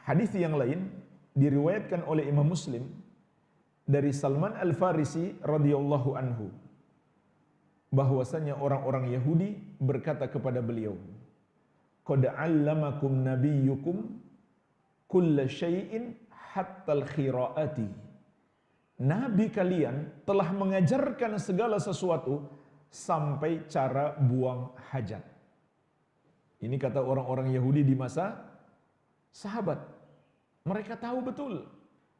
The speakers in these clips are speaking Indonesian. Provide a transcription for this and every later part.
Hadis yang lain diriwayatkan oleh Imam Muslim dari Salman Al-Farisi radhiyallahu anhu bahwasanya orang-orang Yahudi berkata kepada beliau, "Qad 'allamakum nabiyyukum kulla syai'in hatta al-khira'ati." Nabi kalian telah mengajarkan segala sesuatu sampai cara buang hajat. Ini kata orang-orang Yahudi di masa sahabat. Mereka tahu betul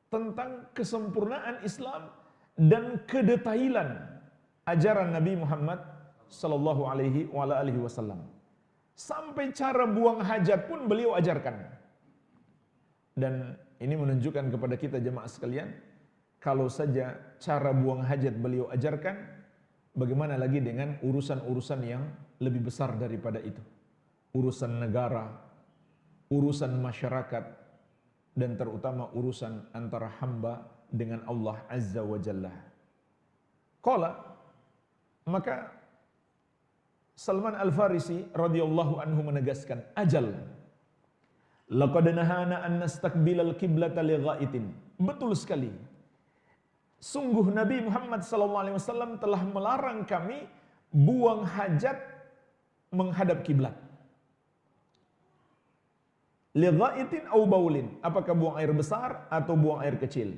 tentang kesempurnaan Islam dan kedetailan ajaran Nabi Muhammad sallallahu alaihi wasallam. Sampai cara buang hajat pun beliau ajarkan. Dan ini menunjukkan kepada kita jemaah sekalian, kalau saja cara buang hajat beliau ajarkan, bagaimana lagi dengan urusan-urusan yang lebih besar daripada itu? Urusan negara, urusan masyarakat, dan terutama urusan antara hamba dengan Allah Azza wa Jalla. Qala, maka Salman Al-Farisi radhiyallahu anhu menegaskan, ajal, laqad nahana an nastaqbilal qiblata li ghaitin. Betul sekali. Sungguh Nabi Muhammad sallallahu alaihi wasallam telah melarang kami buang hajat menghadap kiblat. Li ghaitin au baulin, apakah buang air besar atau buang air kecil.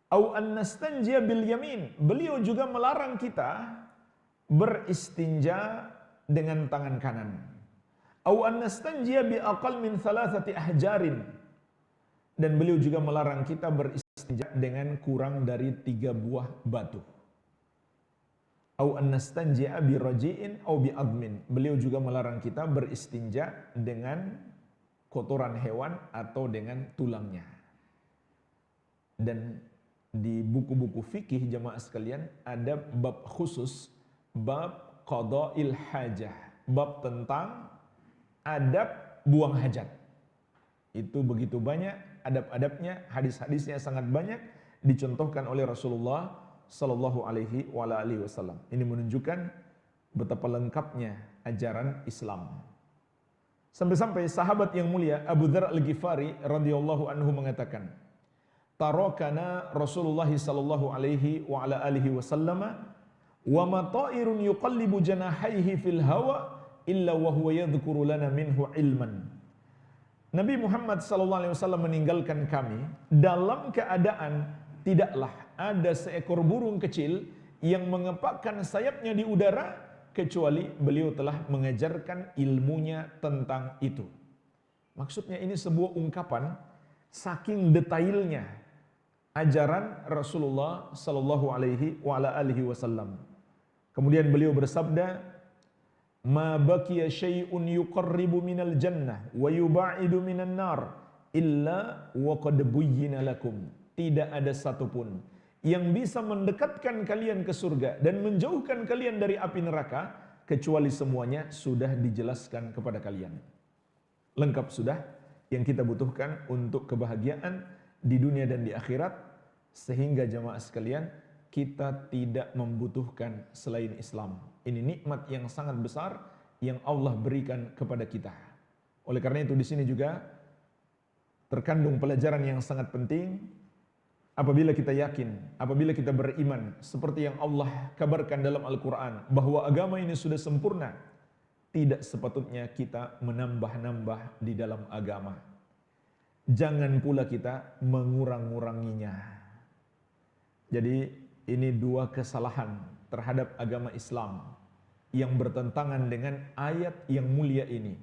Au an nastanjiya bil yamin, beliau juga melarang kita beristinja dengan tangan kanan. Au an nastanjiya bi aqal min thalathati ahjarin, dan beliau juga melarang kita beristinja dengan kurang dari 3 buah batu. Au an nastanjiya bi raji'in au bi admin, beliau juga melarang kita beristinja dengan kotoran hewan atau dengan tulangnya. Dan di buku-buku fikih jemaah sekalian ada bab khusus, bab qada'il hajah, bab tentang adab buang hajat. Itu begitu banyak adab-adabnya, hadis-hadisnya sangat banyak dicontohkan oleh Rasulullah sallallahu alaihi wasallam. Ini menunjukkan betapa lengkapnya ajaran Islam. Sampai-sampai sahabat yang mulia Abu Dzar Al-Ghifari radhiyallahu anhu mengatakan, tarakana Rasulullah sallallahu alaihi wasallam wa ma ta'irun yuqallibu janahaihi fil hawa illa wa huwa yadhkuru lana minhu ilman. Nabi Muhammad sallallahu alaihi wasallam meninggalkan kami dalam keadaan tidaklah ada seekor burung kecil yang mengepakkan sayapnya di udara kecuali beliau telah mengajarkan ilmunya tentang itu. Maksudnya ini sebuah ungkapan saking detailnya ajaran Rasulullah sallallahu alaihi wasallam. Kemudian beliau bersabda, "Ma baqiya syai'un yuqarribu minal jannah wa yuba'idu minan nar illa wa qad buyyina lakum." Tidak ada satupun yang bisa mendekatkan kalian ke surga dan menjauhkan kalian dari api neraka kecuali semuanya sudah dijelaskan kepada kalian. Lengkap sudah yang kita butuhkan untuk kebahagiaan di dunia dan di akhirat, sehingga jamaah sekalian kita tidak membutuhkan selain Islam. Ini nikmat yang sangat besar yang Allah berikan kepada kita. Oleh karena itu di sini juga terkandung pelajaran yang sangat penting. Apabila kita yakin, apabila kita beriman seperti yang Allah kabarkan dalam Al-Quran bahwa agama ini sudah sempurna, tidak sepatutnya kita menambah-nambah di dalam agama. Jangan pula kita mengurang-nguranginya. Jadi ini 2 kesalahan terhadap agama Islam yang bertentangan dengan ayat yang mulia ini.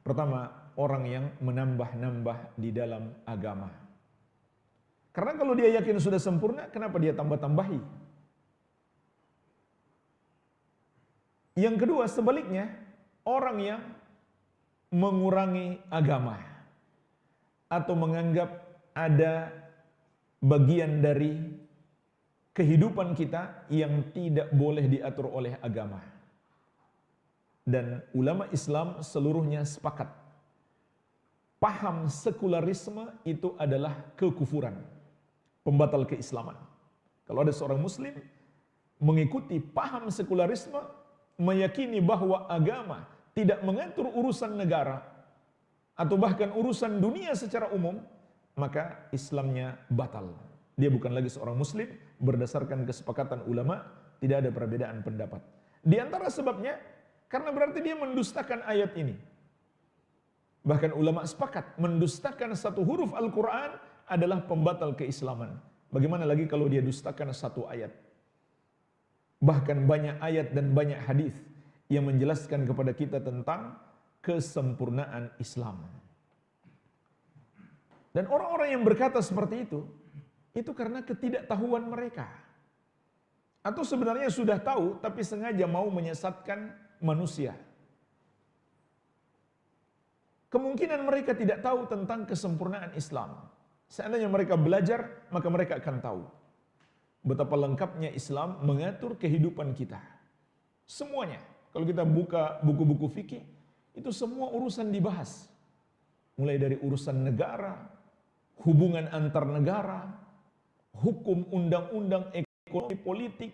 Pertama, orang yang menambah-nambah di dalam agama. Karena kalau dia yakin sudah sempurna, kenapa dia tambah-tambahi? Yang kedua, sebaliknya, orang yang mengurangi agama atau menganggap ada bagian dari kehidupan kita yang tidak boleh diatur oleh agama. Dan ulama Islam seluruhnya sepakat, paham sekularisme itu adalah kekufuran, pembatal keislaman. Kalau ada seorang muslim mengikuti paham sekularisme, meyakini bahwa agama tidak mengatur urusan negara atau bahkan urusan dunia secara umum, maka Islamnya batal. Dia bukan lagi seorang muslim berdasarkan kesepakatan ulama, tidak ada perbedaan pendapat. Di antara sebabnya, karena berarti dia mendustakan ayat ini. Bahkan ulama sepakat, mendustakan satu huruf Al-Quran adalah pembatal keislaman. Bagaimana lagi kalau dia dustakan satu ayat? Bahkan banyak ayat dan banyak hadis yang menjelaskan kepada kita tentang kesempurnaan Islam. Dan orang-orang yang berkata seperti itu karena ketidaktahuan mereka. Atau sebenarnya sudah tahu, tapi sengaja mau menyesatkan manusia. Kemungkinan mereka tidak tahu tentang kesempurnaan Islam. Seandainya mereka belajar, maka mereka akan tahu betapa lengkapnya Islam mengatur kehidupan kita. Semuanya. Kalau kita buka buku-buku fikih, itu semua urusan dibahas. Mulai dari urusan negara, hubungan antar negara, hukum, undang-undang, ekonomi, politik,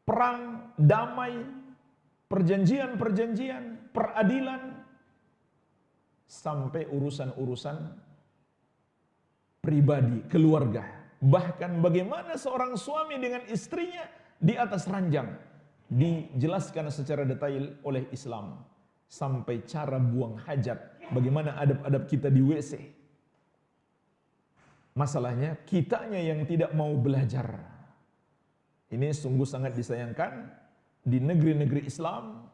perang, damai, perjanjian-perjanjian, peradilan, sampai urusan-urusan pribadi, keluarga. Bahkan bagaimana seorang suami dengan istrinya di atas ranjang, dijelaskan secara detail oleh Islam. Sampai cara buang hajat, bagaimana adab-adab kita di WC. Masalahnya kitanya yang tidak mau belajar. Ini sungguh sangat disayangkan di negeri-negeri Islam